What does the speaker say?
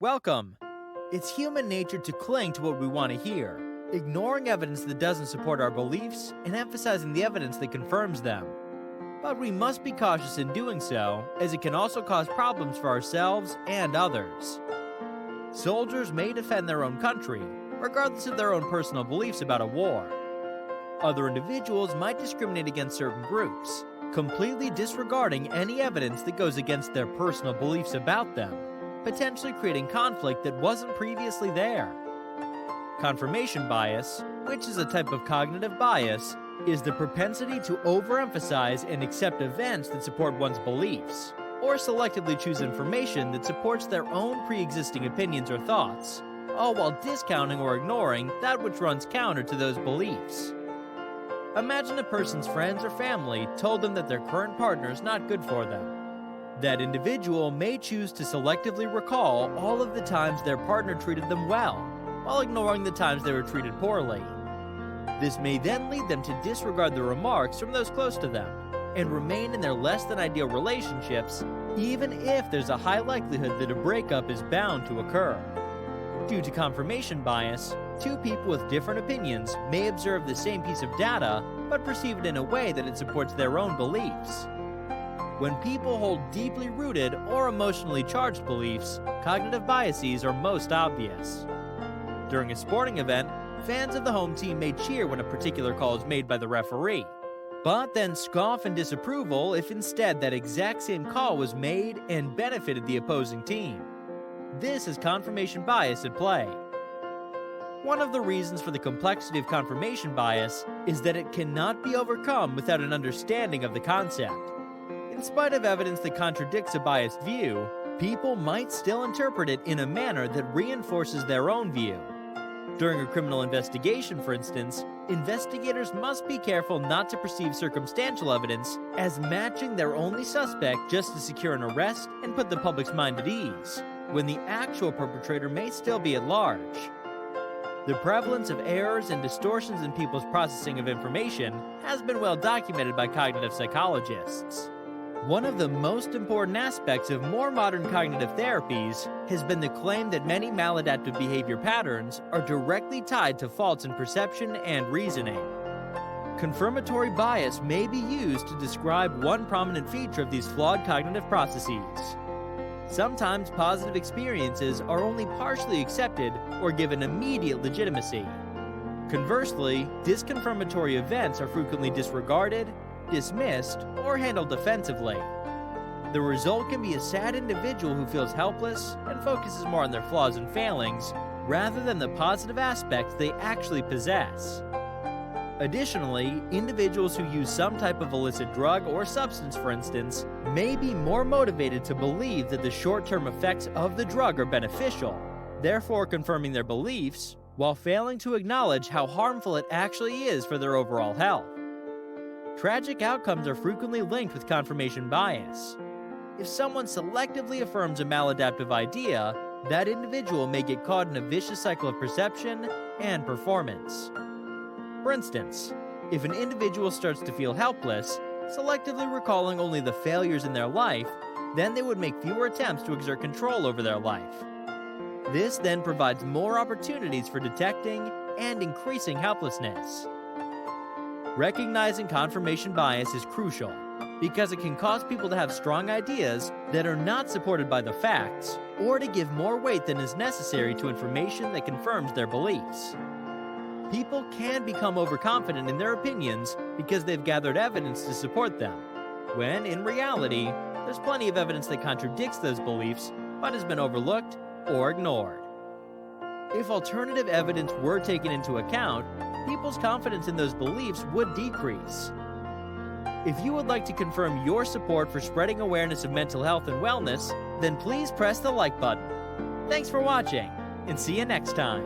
Welcome! It's human nature to cling to what we want to hear, ignoring evidence that doesn't support our beliefs and emphasizing the evidence that confirms them. But we must be cautious in doing so, as it can also cause problems for ourselves and others. Soldiers may defend their own country, regardless of their own personal beliefs about a war. Other individuals might discriminate against certain groups, completely disregarding any evidence that goes against their personal beliefs about them, potentially creating conflict that wasn't previously there. Confirmation bias, which is a type of cognitive bias, is the propensity to overemphasize and accept events that support one's beliefs, or selectively choose information that supports their own pre-existing opinions or thoughts, all while discounting or ignoring that which runs counter to those beliefs. Imagine a person's friends or family told them that their current partner is not good for them. That individual may choose to selectively recall all of the times their partner treated them well, while ignoring the times they were treated poorly. This may then lead them to disregard the remarks from those close to them, and remain in their less than ideal relationships, even if there's a high likelihood that a breakup is bound to occur. Due to confirmation bias, two people with different opinions may observe the same piece of data, but perceive it in a way that it supports their own beliefs. When people hold deeply rooted or emotionally charged beliefs, cognitive biases are most obvious. During a sporting event, fans of the home team may cheer when a particular call is made by the referee, but then scoff in disapproval if instead that exact same call was made and benefited the opposing team. This is confirmation bias at play. One of the reasons for the complexity of confirmation bias is that it cannot be overcome without an understanding of the concept. In spite of evidence that contradicts a biased view, people might still interpret it in a manner that reinforces their own view. During a criminal investigation, for instance, investigators must be careful not to perceive circumstantial evidence as matching their only suspect just to secure an arrest and put the public's mind at ease, when the actual perpetrator may still be at large. The prevalence of errors and distortions in people's processing of information has been well documented by cognitive psychologists. One of the most important aspects of more modern cognitive therapies has been the claim that many maladaptive behavior patterns are directly tied to faults in perception and reasoning. Confirmatory bias may be used to describe one prominent feature of these flawed cognitive processes. Sometimes positive experiences are only partially accepted or given immediate legitimacy. Conversely, disconfirmatory events are frequently disregarded, dismissed, or handled defensively. The result can be a sad individual who feels helpless and focuses more on their flaws and failings rather than the positive aspects they actually possess. Additionally, individuals who use some type of illicit drug or substance, for instance, may be more motivated to believe that the short-term effects of the drug are beneficial, therefore confirming their beliefs, while failing to acknowledge how harmful it actually is for their overall health. Tragic outcomes are frequently linked with confirmation bias. If someone selectively affirms a maladaptive idea, that individual may get caught in a vicious cycle of perception and performance. For instance, if an individual starts to feel helpless, selectively recalling only the failures in their life, then they would make fewer attempts to exert control over their life. This then provides more opportunities for detecting and increasing helplessness. Recognizing confirmation bias is crucial because it can cause people to have strong ideas that are not supported by the facts, or to give more weight than is necessary to information that confirms their beliefs. People can become overconfident in their opinions because they've gathered evidence to support them, when in reality, there's plenty of evidence that contradicts those beliefs but has been overlooked or ignored. If alternative evidence were taken into account, people's confidence in those beliefs would decrease. If you would like to confirm your support for spreading awareness of mental health and wellness, then please press the like button. Thanks for watching, and see you next time.